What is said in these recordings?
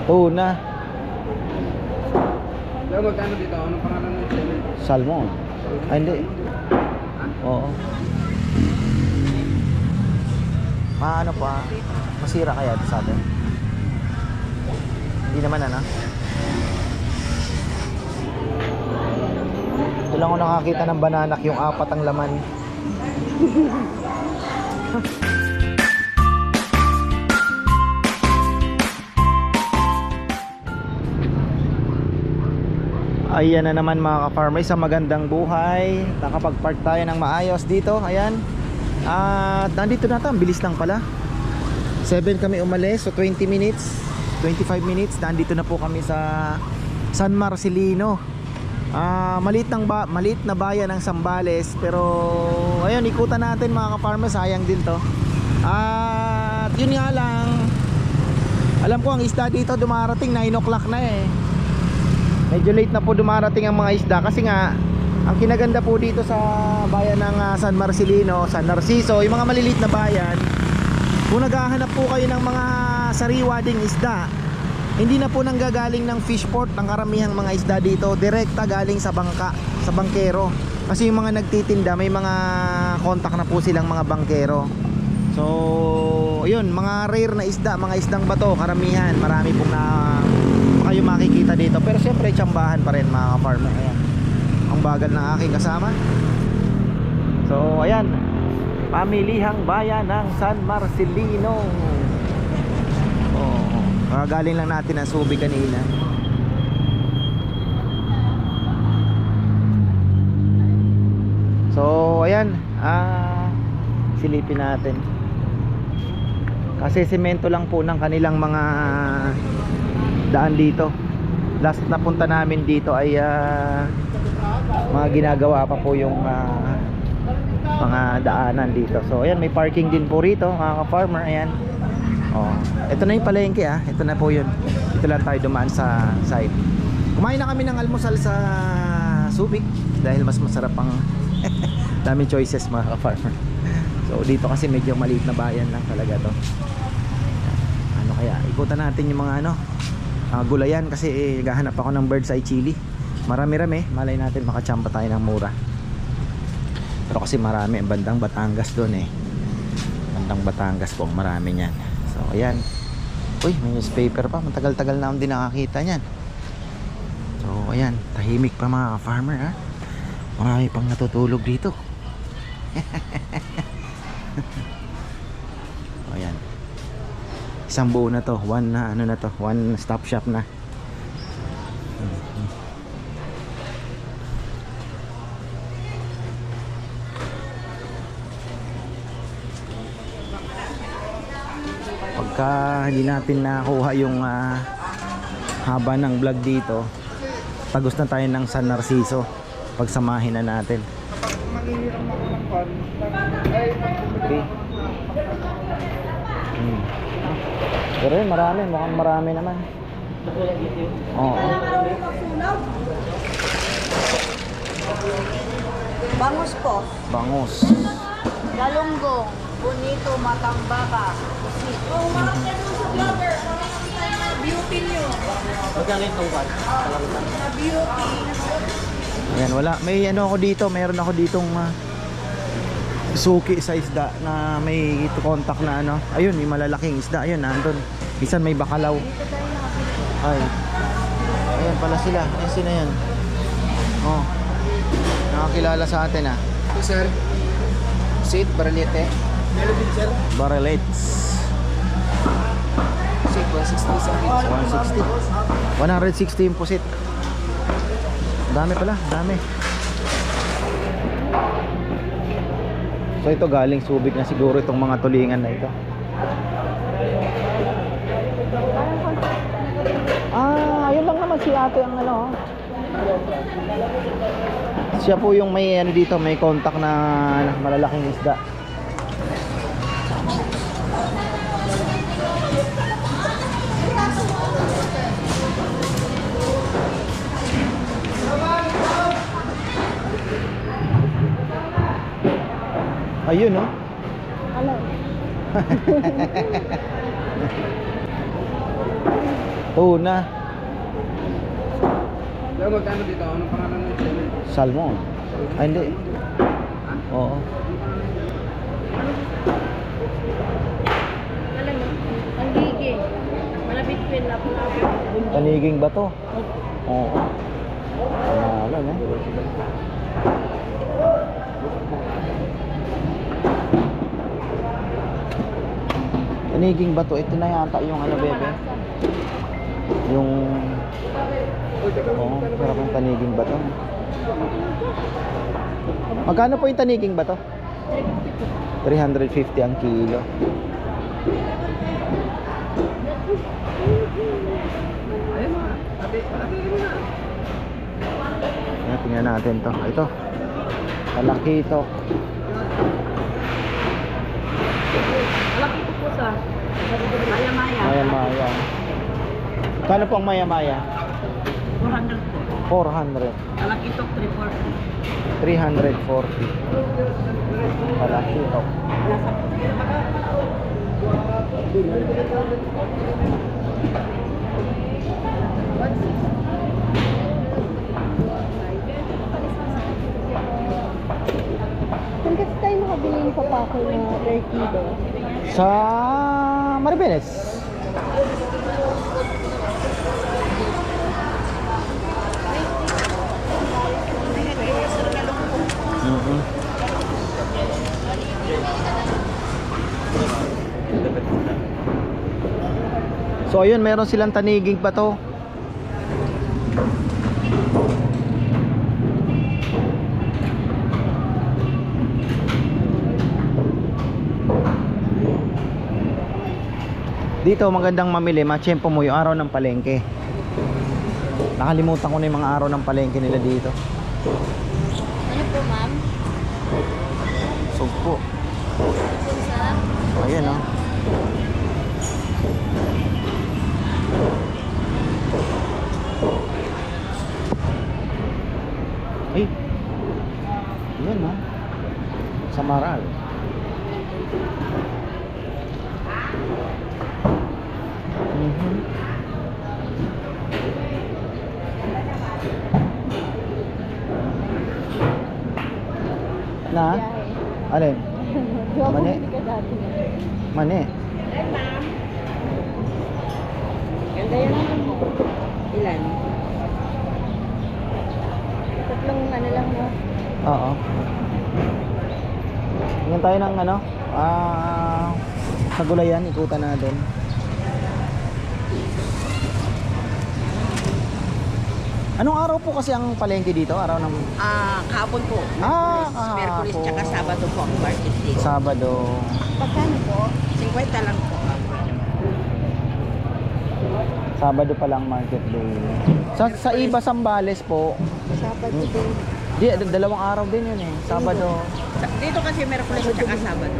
Tuna. Pero magkano dito? Anong pangalan ng channel? Salmon. Ay, hindi. Oo. Ano pa? Masira kaya ito sa atin? Hindi naman ano? Ito lang ako nakakita ng bananak, yung 4 ang laman. Ayan na naman mga ka-farmer, sa magandang buhay. Nakapag-park tayo ng maayos dito. Ayan. At nandito na tayo, bilis lang pala. 7 kami umalis, so 20 minutes 25 minutes, nandito na po kami sa San Marcelino. Maliit na bayan ng Zambales. Pero ayun, ikutan natin mga ka-farmer, sayang din to. At yun nga lang, alam ko ang isda dito dumarating 9 o'clock na eh. Medyo late na po dumarating ang mga isda kasi nga ang kinaganda po dito sa bayan ng San Marcelino, San Narciso, yung mga maliliit na bayan, kung naghahanap po kayo ng mga sariwa ding isda, hindi na po nanggagaling ng fish port ang karamihang mga isda dito, direkta galing sa bangka, sa bangkero. Kasi yung mga nagtitinda, may mga contact na po silang mga bangkero. So yun, mga rare na isda, mga isdang bato, karamihan, marami pong na kayo makikita dito. Pero siyempre tsambahan pa rin mga ka-farmer. Ayan, ang bagal ng aking kasama. So ayan, pamilihang bayan ng San Marcelino. Galing lang natin ang Subic kanina. So ayan, silipin natin. Kasi semento lang po ng kanilang mga daan dito. Last na punta namin dito ay mga ginagawa pa po yung mga daanan dito. So ayan, may parking din po rito mga ka-farmer. Ayan. Ito na yung palengke ito na po yun. Ito lang tayo dumaan sa side. Kumain na kami ng almusal sa Subic dahil mas masarap ang daming choices mga ka-farmer. So dito kasi medyo maliit na bayan lang talaga to. Ano kaya, ikutan natin yung mga gulayan kasi gahanap ako ng bird's eye chili. Marami-rami, malay natin makachamba tayo ng mura. Pero kasi marami, bandang Batangas doon bandang Batangas po, marami niyan. So ayan. Uy, may newspaper pa, matagal-tagal na akong din nakakita niyan. So ayan, tahimik pa mga farmer marami pang natutulog dito. So ayan, isang buo na to, one stop shop na. Pagka hindi natin nakuha yung haba ng vlog dito, tagos na tayo ng San Narciso. Pagsamahin na natin. Okay. Pero yun, mukhang marami naman. Oo. Bangus po. Bangus. Galunggong. Bonito, matambaka. Beauty nyo. Magkano yung tungkad? Beauty. Ayan, wala. May ako dito. Meron ako ditong suki sa isda na may contact na ayun, may malalaking isda. Ayun, nandun. Bisan may bakalaw. Ay. Ayan pala sila. Ayan sila yan. Nakakilala sa atin Ito sir, sit, baralete. Meron din sir. Barrelettes. Sit, 160 sir. 160 yung pusit. Dami pala, dami. So ito galing Subic na siguro itong mga tulingan na ito. Ayun lang naman si ate ang siya po yung may dito, may contact na malalaking isda. Ayun Hello. Tuna. Pero magkano dito? Anong pangalan ng channel? Salmon. Ay, hindi. Oo. Alam mo, ang giging. Malapit ko yung lapu-lapu. Taniging ba to? Oo. Pangalan eh. Taniging ba to? Ito na yata yung ano, bebe. Yung... Oo, pero kung taniging ba to? Magkano po yung taniging ba to? 350 ang kilo. Ayan, tingnan natin to. Ito. Talakito. Malaki po sa maya-maya. Maya-maya. Kano po ang maya-maya? 400 po. 400. Malaki ito, 340. 340. Talakito. Saan kasi tayo makabili yung papako na per kilo? Sa Maribeles. Mhm. So ayun, meron silang taniging pa to. Dito magandang mamili, matsyempo mo yung araw ng palengke. Nakalimutan ko na yung mga araw ng palengke nila dito. Ano po, ma'am? Sugpo. Sa? Ayan oh. Ay. Ayan oh. Sa Maral. Mhm. Na? Alin? Mani? Mani? Ganda yan naman mo. Ilan? Tatlong ano lang mo. Oo. Tingnan tayo ng ano? Sa gulayan, ikutan natin. Anong araw po kasi ang palengke dito? Araw ng... Kahapon po. Merkulis kahapon. tsaka Sabado po ang market dito. Sabado. Pagkano po? 50 lang po. Sabado pa lang market day. Sa iba Sambales po. Sabado din. Di, dalawang araw din yun eh. Sabado. Dito kasi Merkulis tsaka Sabado.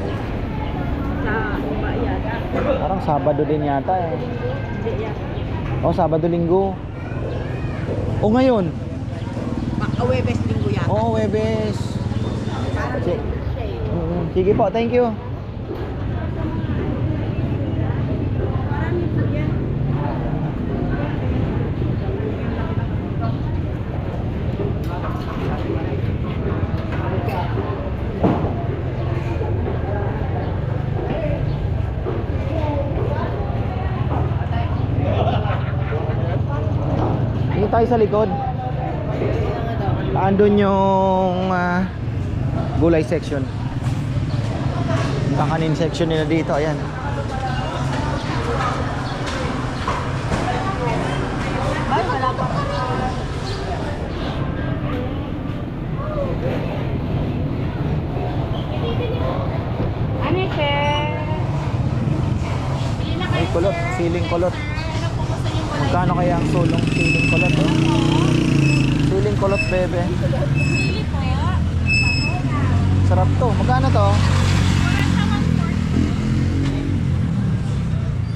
Sa iba yata. Parang Sabado din yata eh. Hindi yan. O, Sabado Linggo. O ngayon. Webes linggo yata. Oo, Webes. Si- Sige po, thank you. Dito tayo sa likod. Andun yung gulay section. Kakanin section nila dito, ayan. Ay, wala pa. Ano, sir? May kulot, siling kulot. Magkano kaya ang sulong siling kulot, oh? Siling kulot, bebe. Sarap to. Magkano to?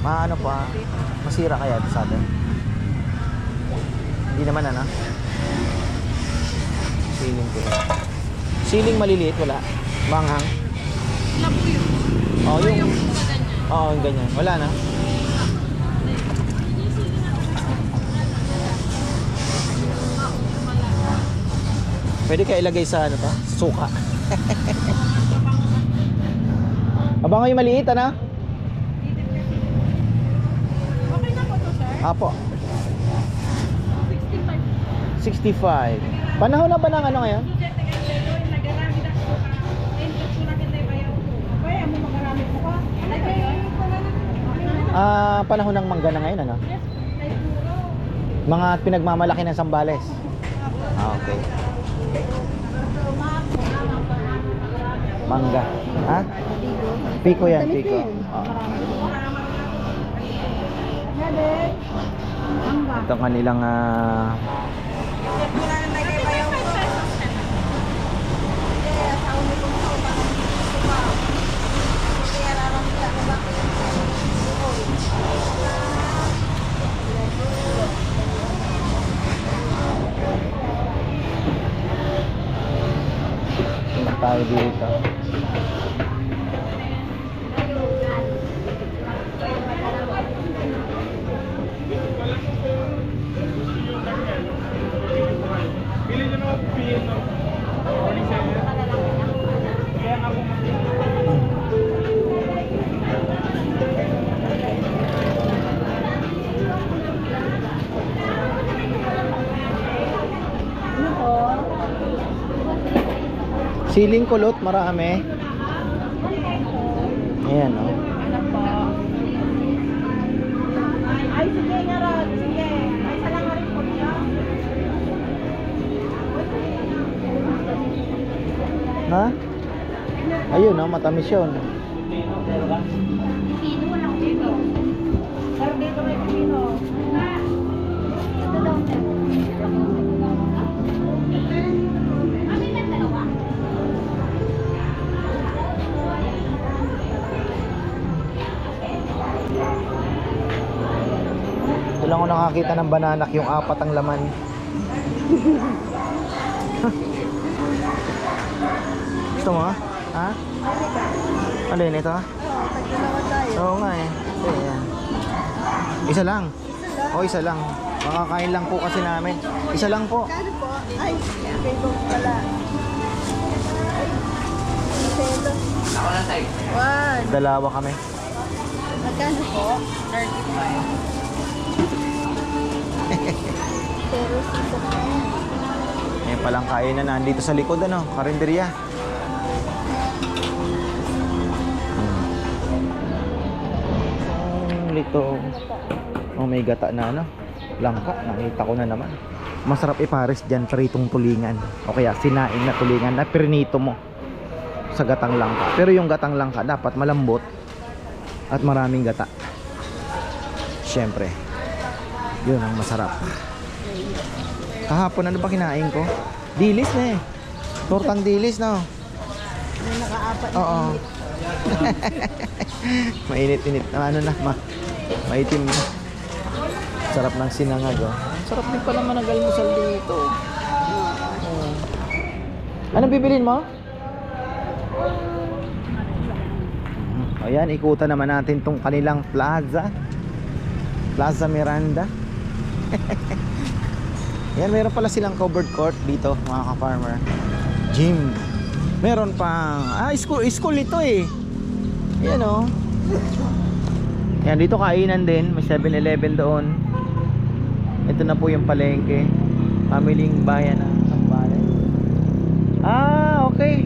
Maano pa? Masira kaya ito sa atin? Hindi naman ano? Siling kulot. Siling maliliit, wala? Manghang? Oh, yung ganyan. Wala na? Pwede ka ilagay sa ano to? Suka. Abangan yung maliit, ano? Okay na po to, sir. Apo. 65. 65. Panahon na ba ng ano ngayon? Panahon ng mangga na ngayon, ano? Mga pinagmamalaki ng Sambales. Okay. Mangga. Ha? Pico yan, Tamis pico. na yan. Ito kanilang tayo dito. Siling kulot, marami. Ayan, oh. Ay, sige nga Rod. Sige. Ay, isa lang nga rin po niya. Ha? Ayun, oh, matamis yun. Pero dito may pipino. Ito daw, sir. Ito lang ako nakakita ng bananak, yung 4 ang laman. Gusto mo? Ha? Alin ito? Tagdalawa tayo. Oo nga eh. Ayan. Isa lang. O, isa lang. Makakain lang po kasi namin. Isa lang po. Kano po? Ay, kay Dong pala. Selo. Ako lang tayo. One. Dalawa kami. Magkano po? 35. Pero sisa pa yan. Ngayon palang kainan na nandito sa likod, ano, karinderya. Lito. Oh, may gata na, ano. Langka, nakita ko na naman. Masarap ipares dyan, pritong tulingan. O kaya sinain na tulingan na prinito mo sa gatang langka. Pero yung gatang langka dapat malambot at maraming gata. Siyempre, yun ang masarap. Kahapon ano ba kinain ko? Dilis na eh. Tortang dilis, no? May nakaapat na Oo. init. Mainit-init na ano na, maitim na. Sarap ng sinangag, oh. Sarap din pala managalmusal dito. Anong bibilin mo? Ayan, ikutan naman natin tong kanilang plaza. Plaza Miranda. Yan, meron pala silang covered court dito, mga ka-farmer. Gym. Meron pang school ito eh. Yan, oh. Yan, dito kainan din. May 7-Eleven doon. Ito na po yung palengke. Pamiling bayan ng Sambales. Ah, okay.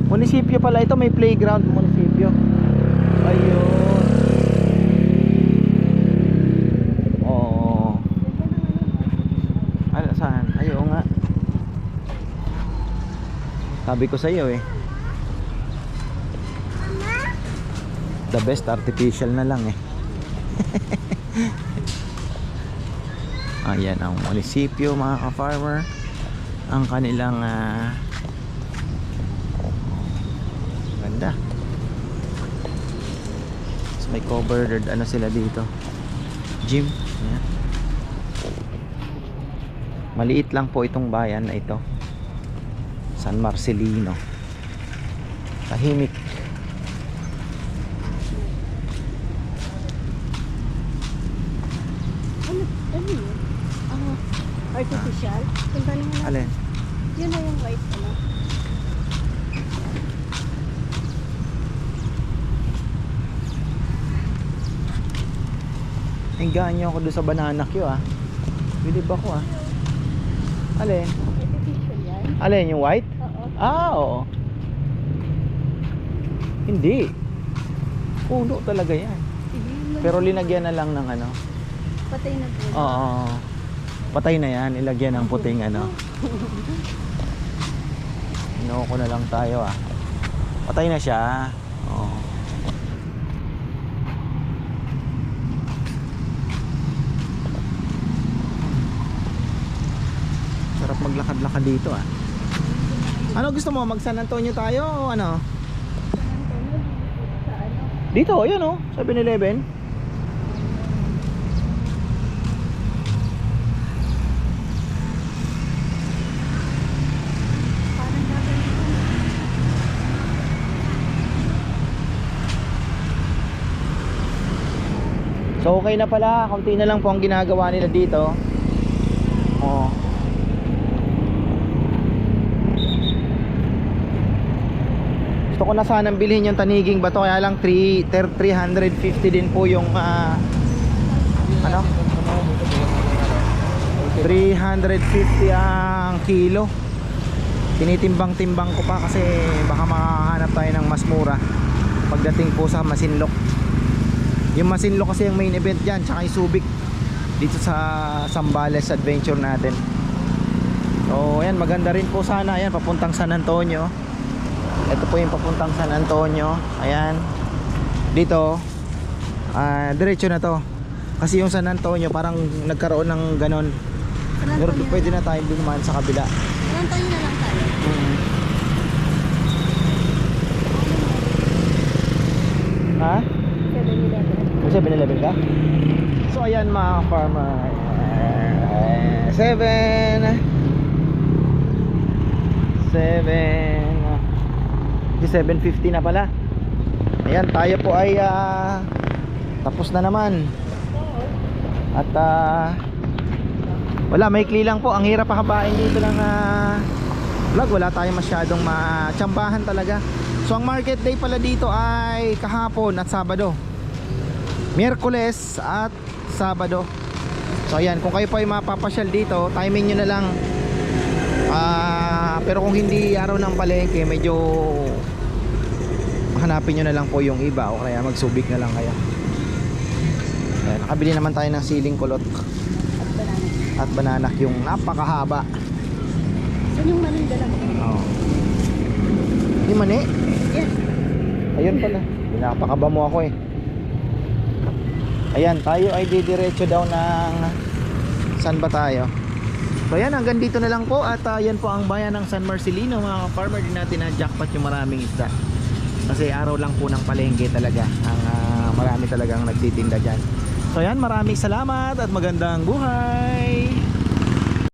Munisipyo pala ito. May playground munisipyo. Ayun. Oo. Ano, saan? Ayun nga. Sabi ko sa iyo eh. The best artificial na lang eh. Ayan ang munisipyo, mga ka-farmer. Ang kanilang ganda. So, may covered ano sila dito. Gym. Ayan. Maliit lang po itong bayan na ito. San Marcelino. Tahimik. Ano yun? Artificial? Punta naman natin. Alin? Yun na yung white ano. Hinggaan niyo ako doon sa banana queue ah. Bilib ako ah. Alin? Artificial yan. Alin yung white? Oo. Ah, oo. Hindi. Puno talaga yan. Sige, yun Pero linagyan na lang ng ano. patay na po. Oo. Patay na yan. Ilagyan ng puting ano. Inoko na lang tayo ah. Patay na siya. Oo. Sarap maglakad-lakad dito ah. Ano gusto mo? Mag San Antonio tayo o ano? Sa ano? Dito, ayun oh, 7-Eleven. Parang gagawin ko. So okay na pala, konti na lang po ang ginagawa nila dito. Oh. Gusto ko na sanang bilhin yung taniging bato, kaya lang 350 din po yung ano? 350 ang kilo. Tinitimbang-timbang ko pa kasi baka makahanap tayo ng mas mura pagdating po sa Masinloc. Yung Masinloc kasi yung main event dyan, tsaka yung Subic dito sa Zambales adventure natin. So ayan, maganda rin po sana. Ayan, papuntang San Antonio. Ito po yung papuntang San Antonio. Ayan, dito diretso na to. Kasi yung San Antonio parang nagkaroon ng ganon. Pero pwede na tayo dumaan sa kabila. San Antonio na lang tayo. Ha? 7-Eleven. May 7-Eleven ka? So ayan mga farmer, 7 7:50 na pala. Ayan, tayo po ay tapos na naman. At wala, maikli lang po. Ang hirap pakabain dito ng vlog. Wala tayong masyadong matsambahan talaga. So ang market day pala dito ay kahapon at Sabado, Miyerkules at Sabado. So ayan, kung kayo po ay mapapasyal dito, timing nyo na lang. Pero kung hindi araw ng palengke, medyo hanapin nyo na lang po yung iba, o kaya magsubik na lang kayo. Ayan, nakabili naman tayo ng siling kulot at banana yung napakahaba. Saan yung maling dala mo? Oh. Yung mani? Yes. Ayun pala, pinapakaba mo ako eh. Ayan, tayo ay didiretso daw ng saan ba tayo? So ayan, hanggang dito na lang po. At yan po ang bayan ng San Marcelino mga farmer. Din natin na jackpot yung maraming isda. Kasi araw lang po ng palengke talaga ang marami talagang nagtitinda dyan. So ayan, maraming salamat at magandang buhay.